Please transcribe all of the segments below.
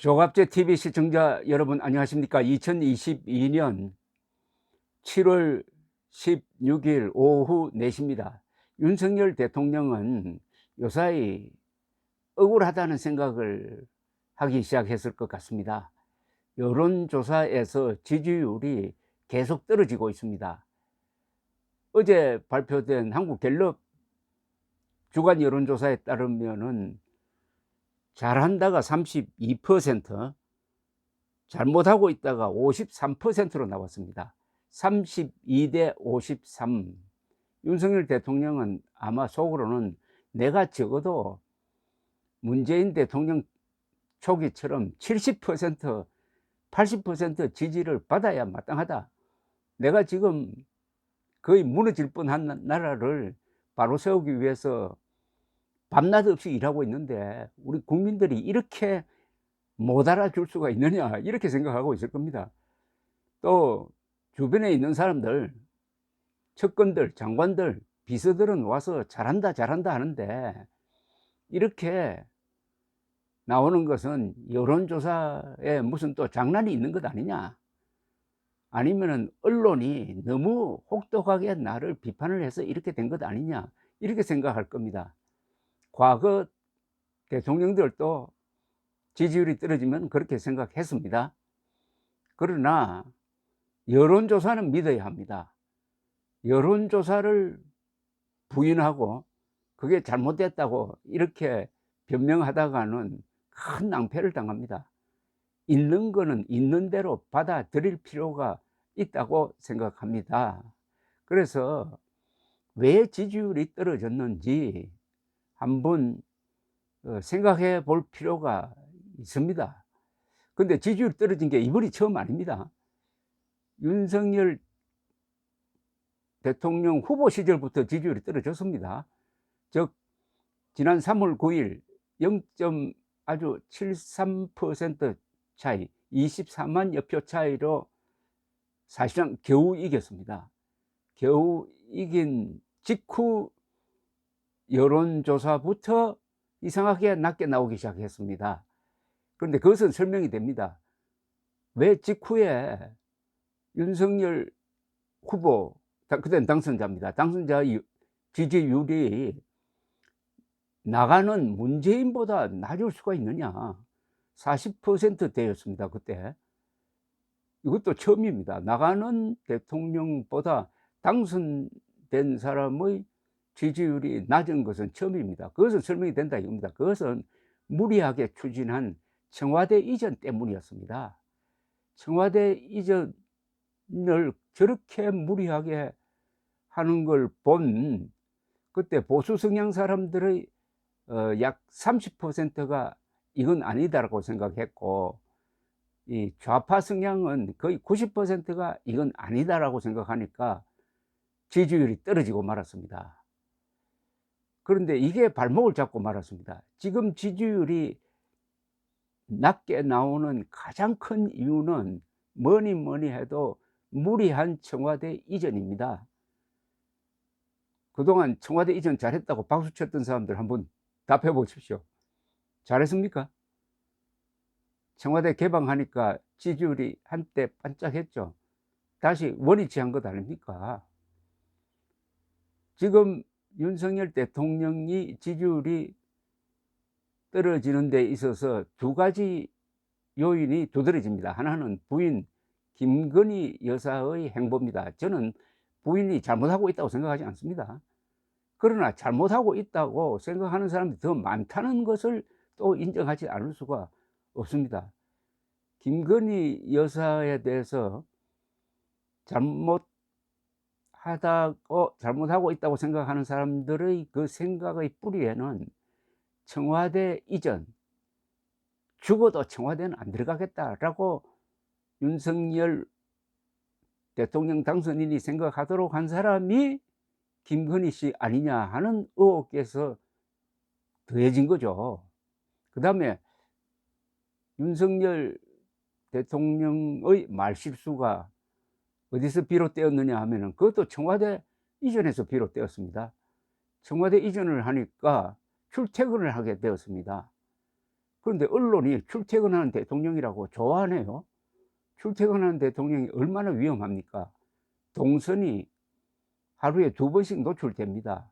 조갑제 TV 시청자 여러분 안녕하십니까? 2022년 7월 16일 오후 4시입니다. 윤석열 대통령은 요사이 억울하다는 생각을 하기 시작했을 것 같습니다. 여론조사에서 지지율이 계속 떨어지고 있습니다. 어제 발표된 한국갤럽 주간 여론조사에 따르면은 잘한다가 32%, 잘못하고 있다가 53%로 나왔습니다. 32대 53. 윤석열 대통령은 아마 속으로는 내가 적어도 문재인 대통령 초기처럼 70%, 80% 지지를 받아야 마땅하다. 내가 지금 거의 무너질 뻔한 나라를 바로 세우기 위해서 밤낮 없이 일하고 있는데 우리 국민들이 이렇게 못 알아줄 수가 있느냐, 이렇게 생각하고 있을 겁니다. 또 주변에 있는 사람들, 측근들, 장관들, 비서들은 와서 잘한다 잘한다 하는데 이렇게 나오는 것은 여론조사에 무슨 또 장난이 있는 것 아니냐, 아니면은 언론이 너무 혹독하게 나를 비판을 해서 이렇게 된 것 아니냐, 이렇게 생각할 겁니다. 과거 대통령들도 지지율이 떨어지면 그렇게 생각했습니다. 그러나 여론조사는 믿어야 합니다. 여론조사를 부인하고 그게 잘못됐다고 이렇게 변명하다가는 큰 낭패를 당합니다. 있는 거는 있는 대로 받아들일 필요가 있다고 생각합니다. 그래서 왜 지지율이 떨어졌는지 한번 생각해 볼 필요가 있습니다. 근데 지지율 떨어진 게 이번이 처음 아닙니다. 윤석열 대통령 후보 시절부터 지지율이 떨어졌습니다. 즉 지난 3월 9일 0. 아주 73% 차이, 24만여 표 차이로 사실상 겨우 이겼습니다. 겨우 이긴 직후 여론조사부터 이상하게 낮게 나오기 시작했습니다. 그런데 그것은 설명이 됩니다. 왜 직후에 윤석열 후보, 그때는 당선자입니다. 당선자 지지율이 나가는 문재인보다 낮을 수가 있느냐. 40%대였습니다 그때. 이것도 처음입니다. 나가는 대통령보다 당선된 사람의 지지율이 낮은 것은 처음입니다. 그것은 설명이 된다 이겁니다. 그것은 무리하게 추진한 청와대 이전 때문이었습니다. 청와대 이전을 저렇게 무리하게 하는 걸 본 그때 보수 성향 사람들의 약 30%가 이건 아니다라고 생각했고, 이 좌파 성향은 거의 90%가 이건 아니다라고 생각하니까 지지율이 떨어지고 말았습니다. 그런데 이게 발목을 잡고 말았습니다. 지금 지지율이 낮게 나오는 가장 큰 이유는 뭐니 해도 무리한 청와대 이전입니다. 그동안 청와대 이전 잘했다고 박수 쳤던 사람들 한번 답해 보십시오. 잘했습니까? 청와대 개방하니까 지지율이 한때 반짝했죠. 다시 원위치한 것 아닙니까? 지금 윤석열 대통령이 지지율이 떨어지는 데 있어서 두 가지 요인이 두드러집니다. 하나는 부인 김건희 여사의 행보입니다. 저는 부인이 잘못하고 있다고 생각하지 않습니다. 그러나 잘못하고 있다고 생각하는 사람들이 더 많다는 것을 또 인정하지 않을 수가 없습니다. 김건희 여사에 대해서 잘못하고 있다고 생각하는 사람들의 그 생각의 뿌리에는 청와대 이전, 죽어도 청와대는 안 들어가겠다라고 윤석열 대통령 당선인이 생각하도록 한 사람이 김건희 씨 아니냐 하는 의혹에서 더해진 거죠. 그 다음에 윤석열 대통령의 말실수가 어디서 비롯되었느냐 하면은 그것도 청와대 이전에서 비롯되었습니다. 청와대 이전을 하니까 출퇴근을 하게 되었습니다. 그런데 언론이 출퇴근하는 대통령이라고 좋아하네요. 출퇴근하는 대통령이 얼마나 위험합니까? 동선이 하루에 2번씩 노출됩니다.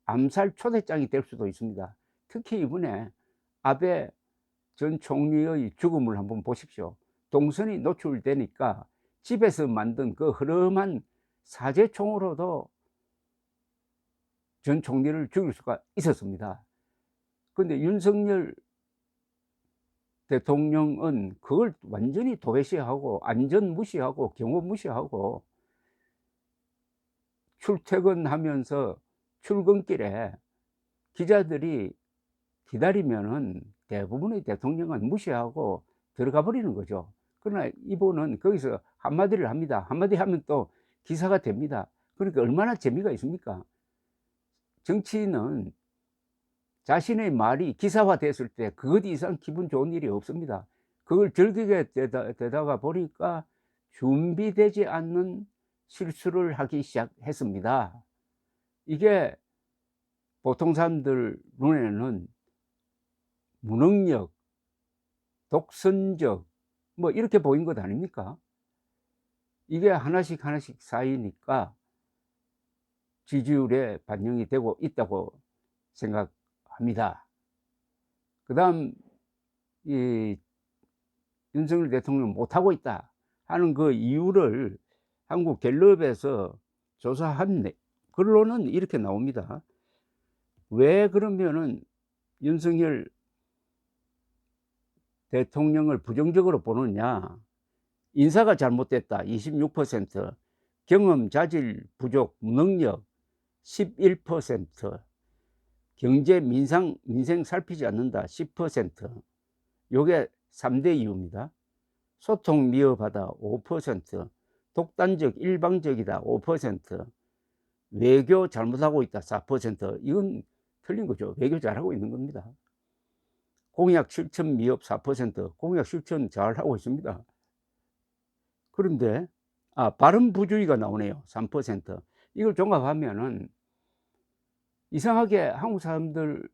암살 초대장이 될 수도 있습니다. 특히 이번에 아베 전 총리의 죽음을 한번 보십시오. 동선이 노출되니까 집에서 만든 그 흐름한 사제총으로도 전 총리를 죽일 수가 있었습니다. 그런데 윤석열 대통령은 그걸 완전히 도외시하고 안전 무시하고 경호 무시하고 출퇴근하면서 출근길에 기자들이 기다리면은 대부분의 대통령은 무시하고 들어가 버리는 거죠. 그러나 이분은 거기서 한마디를 합니다. 한마디 하면 또 기사가 됩니다. 그러니까 얼마나 재미가 있습니까? 정치인은 자신의 말이 기사화됐을 때 그것 이상 기분 좋은 일이 없습니다. 그걸 즐기게 되다가 보니까 준비되지 않는 실수를 하기 시작했습니다. 이게 보통 사람들 눈에는 무능력, 독선적 뭐 이렇게 보인 것 아닙니까? 이게 하나씩 하나씩 쌓이니까 지지율에 반영이 되고 있다고 생각합니다. 그다음 이 윤석열 대통령 못하고 있다 하는 그 이유를 한국 갤럽에서 조사한 글로는 이렇게 나옵니다. 왜 그러면은 윤석열 대통령을 부정적으로 보느냐? 인사가 잘못됐다 26%, 경험 자질 부족 무능력 11%, 경제 민생 살피지 않는다 10%. 요게 3대 이유입니다. 소통 미흡하다 5%, 독단적 일방적이다 5%, 외교 잘못하고 있다 4%. 이건 틀린 거죠. 외교 잘하고 있는 겁니다. 공약 실천 미흡 4%, 공약 실천 잘하고 있습니다. 그런데 발언 부주의가 나오네요. 3%. 이걸 종합하면은 이상하게 한국 사람들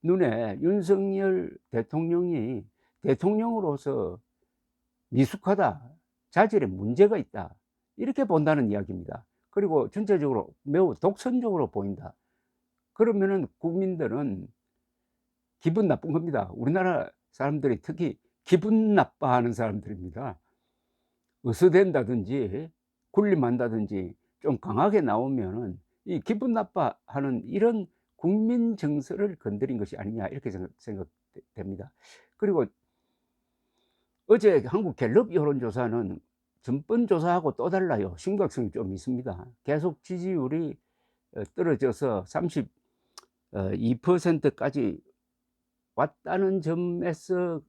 눈에 윤석열 대통령이 대통령으로서 미숙하다, 자질에 문제가 있다 이렇게 본다는 이야기입니다. 그리고 전체적으로 매우 독선적으로 보인다. 그러면은 국민들은 기분 나쁜 겁니다. 우리나라 사람들이 특히 기분 나빠하는 사람들입니다. 의수된다든지 군림한다든지 좀 강하게 나오면은 이 기분 나빠하는 이런 국민 정서를 건드린 것이 아니냐 이렇게 생각됩니다. 그리고 어제 한국 갤럽 여론조사는 전번 조사하고 또 달라요. 심각성이 좀 있습니다. 계속 지지율이 떨어져서 32%까지 왔다는 점에서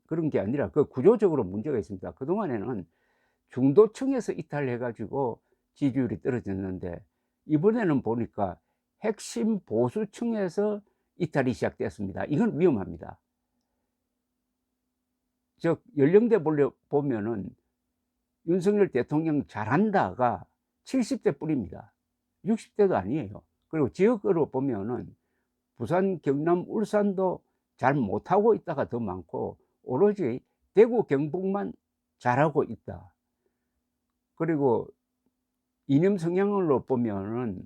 그런 게 아니라 그 구조적으로 문제가 있습니다. 그동안에는 중도층에서 이탈해 가지고 지지율이 떨어졌는데 이번에는 보니까 핵심 보수층에서 이탈이 시작됐습니다. 이건 위험합니다. 즉 연령대 보면은 윤석열 대통령 잘한다가 70대 뿐입니다. 60대도 아니에요. 그리고 지역으로 보면은 부산, 경남, 울산도 잘 못하고 있다가 더 많고 오로지 대구, 경북만 잘하고 있다. 그리고 이념 성향으로 보면은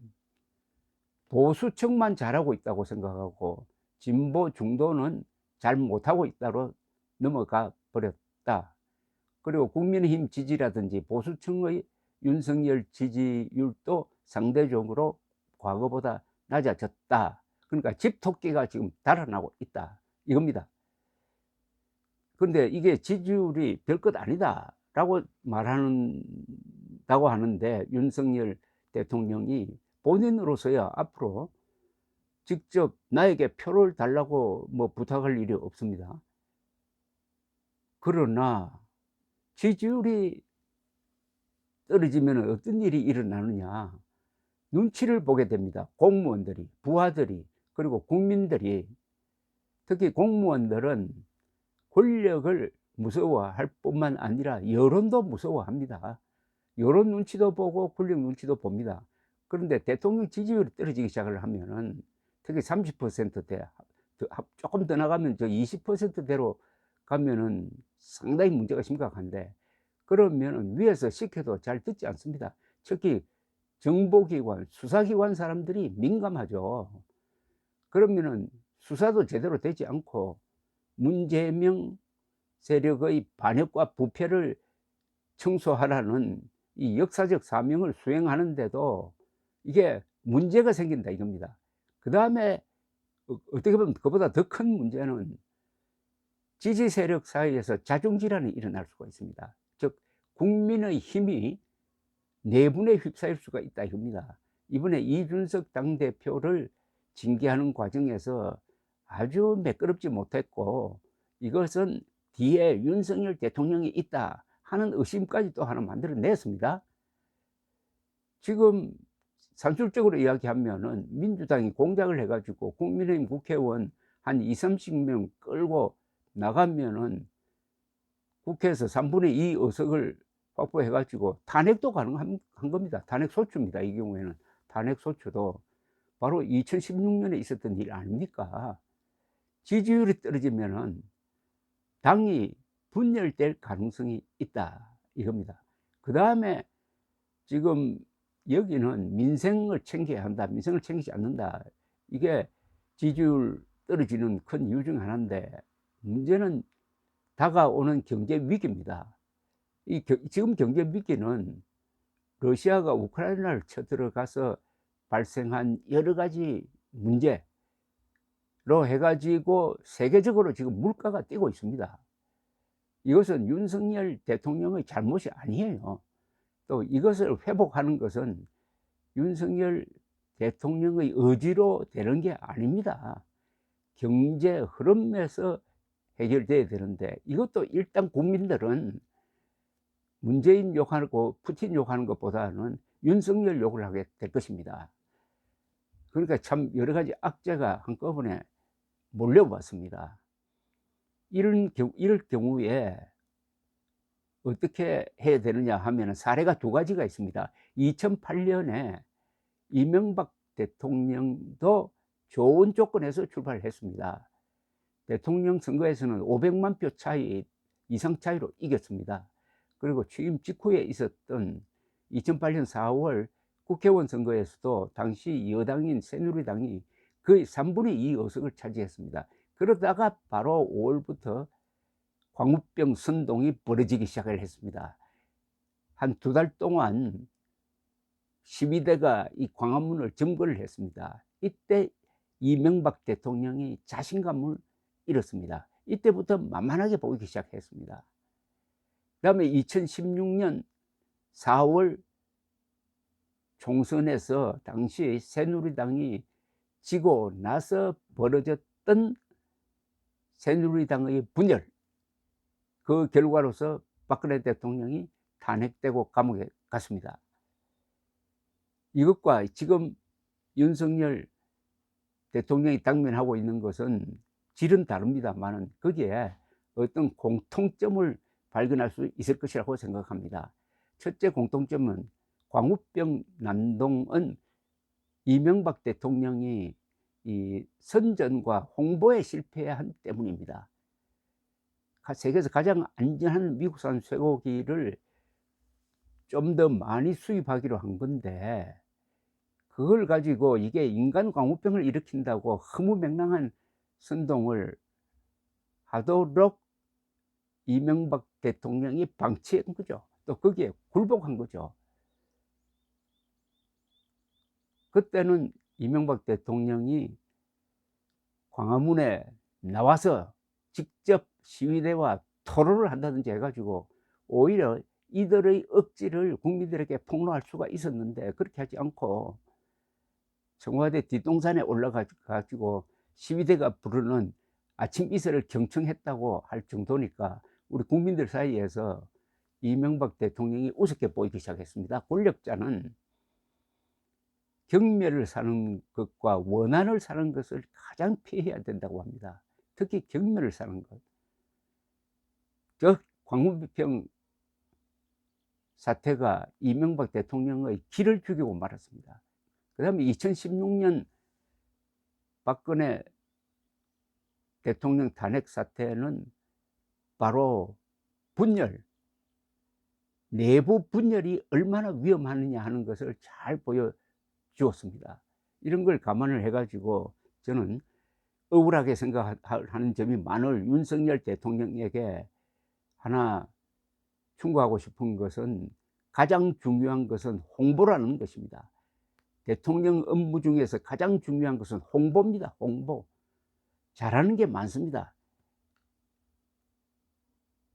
보수층만 잘하고 있다고 생각하고 진보 중도는 잘 못하고 있다로 넘어가 버렸다. 그리고 국민의힘 지지라든지 보수층의 윤석열 지지율도 상대적으로 과거보다 낮아졌다. 그러니까 집토끼가 지금 달아나고 있다 이겁니다. 그런데 이게 지지율이 별것 아니다 라고 말한다고 하는데 윤석열 대통령이 본인으로서야 앞으로 직접 나에게 표를 달라고 뭐 부탁할 일이 없습니다. 그러나 지지율이 떨어지면 어떤 일이 일어나느냐 눈치를 보게 됩니다. 공무원들이, 부하들이, 그리고 국민들이. 특히 공무원들은 권력을 무서워할 뿐만 아니라 여론도 무서워합니다. 여론 눈치도 보고 권력 눈치도 봅니다. 그런데 대통령 지지율이 떨어지기 시작을 하면은 특히 30%대 조금 더 나가면 저 20%대로 가면은 상당히 문제가 심각한데, 그러면은 위에서 시켜도 잘 듣지 않습니다. 특히 정보기관, 수사기관 사람들이 민감하죠. 그러면은 수사도 제대로 되지 않고 문재명 세력의 반역과 부패를 청소하라는 이 역사적 사명을 수행하는데도 이게 문제가 생긴다 이겁니다. 그다음에 어떻게 보면 그보다 더 큰 문제는 지지 세력 사이에서 자중질환이 일어날 수가 있습니다. 즉 국민의 힘이 내분에 휩싸일 수가 있다 이겁니다. 이번에 이준석 당대표를 징계하는 과정에서 아주 매끄럽지 못했고, 이것은 뒤에 윤석열 대통령이 있다 하는 의심까지 또 하나 만들어냈습니다. 지금 산술적으로 이야기하면은 민주당이 공작을 해 가지고 국민의힘 국회의원 한 20-30명 끌고 나가면은 국회에서 3분의 2 의석을 확보해 가지고 탄핵도 가능한 겁니다. 탄핵 소추입니다. 이 경우에는 탄핵 소추도 바로 2016년에 있었던 일 아닙니까? 지지율이 떨어지면은 당이 분열될 가능성이 있다 이겁니다. 그다음에 지금 여기는 민생을 챙겨야 한다, 민생을 챙기지 않는다, 이게 지지율 떨어지는 큰 이유 중 하나인데, 문제는 다가오는 경제 위기입니다. 지금 경제 위기는 러시아가 우크라이나를 쳐들어가서 발생한 여러 가지 문제로 해 가지고 세계적으로 지금 물가가 뛰고 있습니다. 이것은 윤석열 대통령의 잘못이 아니에요. 또 이것을 회복하는 것은 윤석열 대통령의 의지로 되는 게 아닙니다. 경제 흐름에서 해결돼야 되는데, 이것도 일단 국민들은 문재인 욕하고 푸틴 욕하는 것보다는 윤석열 욕을 하게 될 것입니다. 그러니까 참 여러 가지 악재가 한꺼번에 몰려왔습니다. 이럴 경우에 어떻게 해야 되느냐 하면 사례가 두 가지가 있습니다. 2008년에 이명박 대통령도 좋은 조건에서 출발을 했습니다. 대통령 선거에서는 500만 표 차이 이상 차이로 이겼습니다. 그리고 취임 직후에 있었던 2008년 4월 국회의원 선거에서도 당시 여당인 새누리당이 거의 3분의 2 의석을 차지했습니다. 그러다가 바로 5월부터 광우병 선동이 벌어지기 시작을 했습니다. 한 2달 동안 12대가 이 광화문을 점거를 했습니다. 이때 이명박 대통령이 자신감을 잃었습니다. 이때부터 만만하게 보이기 시작했습니다. 그 다음에 2016년 4월 총선에서 당시 새누리당이 지고 나서 벌어졌던 새누리당의 분열, 그 결과로서 박근혜 대통령이 탄핵되고 감옥에 갔습니다. 이것과 지금 윤석열 대통령이 당면하고 있는 것은 질은 다릅니다만은 거기에 어떤 공통점을 발견할 수 있을 것이라고 생각합니다. 첫째 공통점은 광우병 난동은 이명박 대통령이 이 선전과 홍보에 실패한 때문입니다. 세계에서 가장 안전한 미국산 쇠고기를 좀 더 많이 수입하기로 한 건데, 그걸 가지고 이게 인간 광우병을 일으킨다고 허무맹랑한 선동을 하도록 이명박 대통령이 방치한 거죠. 또 거기에 굴복한 거죠. 그때는 이명박 대통령이 광화문에 나와서 직접 시위대와 토론을 한다든지 해가지고 오히려 이들의 억지를 국민들에게 폭로할 수가 있었는데, 그렇게 하지 않고 청와대 뒷동산에 올라가 가지고 시위대가 부르는 아침 이슬을 경청했다고 할 정도니까 우리 국민들 사이에서 이명박 대통령이 우습게 보이기 시작했습니다. 권력자는 경멸을 사는 것과 원한을 사는 것을 가장 피해야 된다고 합니다. 특히 경멸을 사는 것. 저 광우병 사태가 이명박 대통령의 기를 죽이고 말았습니다. 그 다음에 2016년 박근혜 대통령 탄핵 사태는 바로 분열, 내부 분열이 얼마나 위험하느냐 하는 것을 잘 보여주었습니다. 이런 걸 감안을 해 가지고 저는 억울하게 생각하는 점이 많을 윤석열 대통령에게 하나 충고하고 싶은 것은, 가장 중요한 것은 홍보라는 것입니다. 대통령 업무 중에서 가장 중요한 것은 홍보입니다. 홍보. 잘하는 게 많습니다.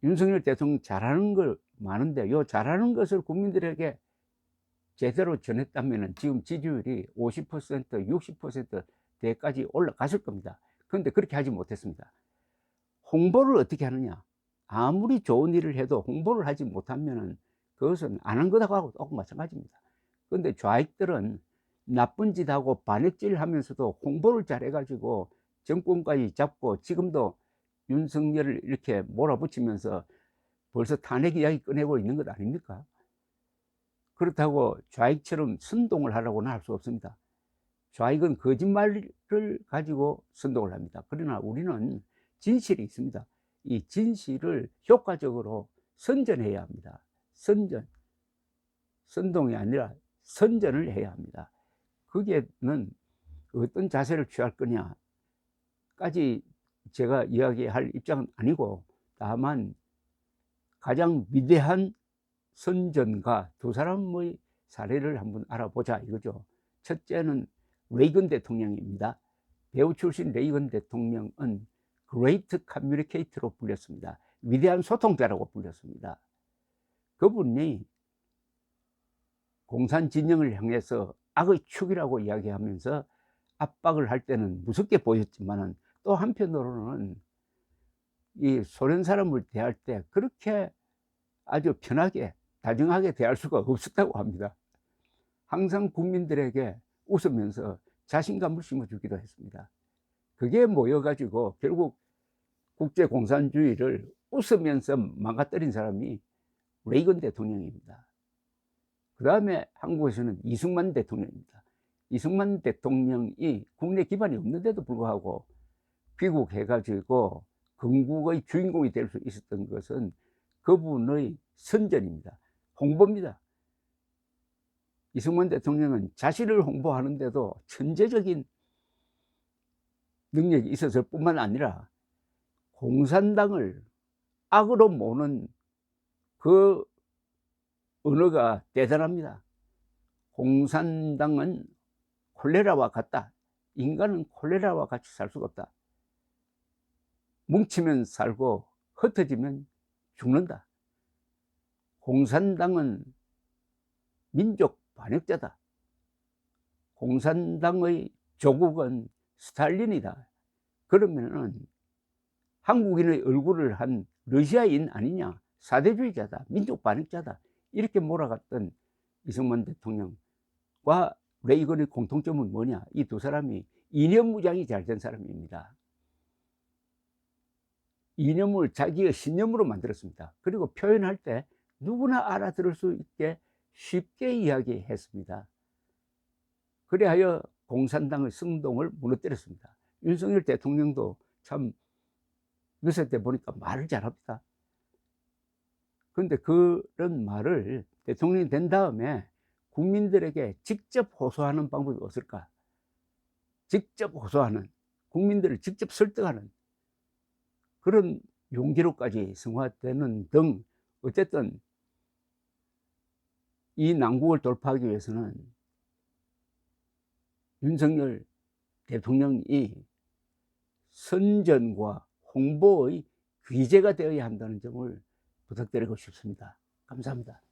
윤석열 대통령 잘하는 걸 많은데, 요 잘하는 것을 국민들에게 제대로 전했다면 지금 지지율이 50%, 60%대까지 올라갔을 겁니다. 그런데 그렇게 하지 못했습니다. 홍보를 어떻게 하느냐? 아무리 좋은 일을 해도 홍보를 하지 못하면 그것은 안 한 것하고 똑 마찬가지입니다. 그런데 좌익들은 나쁜 짓하고 반역질 하면서도 홍보를 잘해 가지고 정권까지 잡고, 지금도 윤석열을 이렇게 몰아붙이면서 벌써 탄핵 이야기 꺼내고 있는 것 아닙니까? 그렇다고 좌익처럼 선동을 하라고는 할 수 없습니다. 좌익은 거짓말을 가지고 선동을 합니다. 그러나 우리는 진실이 있습니다. 이 진실을 효과적으로 선전해야 합니다. 선전. 선동이 아니라 선전을 해야 합니다. 거기에는 어떤 자세를 취할 거냐까지 제가 이야기할 입장은 아니고, 다만 가장 위대한 선전가 두 사람의 사례를 한번 알아보자 이거죠. 첫째는 레이건 대통령입니다. 배우 출신 레이건 대통령은 Great Communicator로 불렸습니다. 위대한 소통자라고 불렸습니다. 그분이 공산 진영을 향해서 악의 축이라고 이야기하면서 압박을 할 때는 무섭게 보였지만은, 또 한편으로는 이 소련 사람을 대할 때 그렇게 아주 편하게 다정하게 대할 수가 없었다고 합니다. 항상 국민들에게 웃으면서 자신감을 심어주기도 했습니다. 그게 모여가지고 결국 국제공산주의를 웃으면서 망가뜨린 사람이 레이건 대통령입니다. 그 다음에 한국에서는 이승만 대통령입니다. 이승만 대통령이 국내 기반이 없는데도 불구하고 귀국해가지고 건국의 주인공이 될 수 있었던 것은 그분의 선전입니다. 홍보입니다. 이승만 대통령은 자신을 홍보하는데도 천재적인 능력이 있었을 뿐만 아니라 공산당을 악으로 모는 그 언어가 대단합니다. 공산당은 콜레라와 같다. 인간은 콜레라와 같이 살 수가 없다. 뭉치면 살고 흩어지면 죽는다. 공산당은 민족 반역자다. 공산당의 조국은 스탈린이다. 그러면은 한국인의 얼굴을 한 러시아인 아니냐, 사대주의자다, 민족 반역자다, 이렇게 몰아갔던 이승만 대통령과 레이건의 공통점은 뭐냐? 이 두 사람이 이념 무장이 잘 된 사람입니다. 이념을 자기의 신념으로 만들었습니다. 그리고 표현할 때 누구나 알아들을 수 있게 쉽게 이야기했습니다. 그리하여 공산당의 성동을 무너뜨렸습니다. 윤석열 대통령도 참 몇세 때 보니까 말을 잘합니다. 그런데 그런 말을 대통령이 된 다음에 국민들에게 직접 호소하는 방법이 없을까? 직접 호소하는, 국민들을 직접 설득하는 그런 용기로까지 성화되는 등, 어쨌든 이 난국을 돌파하기 위해서는 윤석열 대통령이 선전과 홍보의 귀재가 되어야 한다는 점을 부탁드리고 싶습니다. 감사합니다.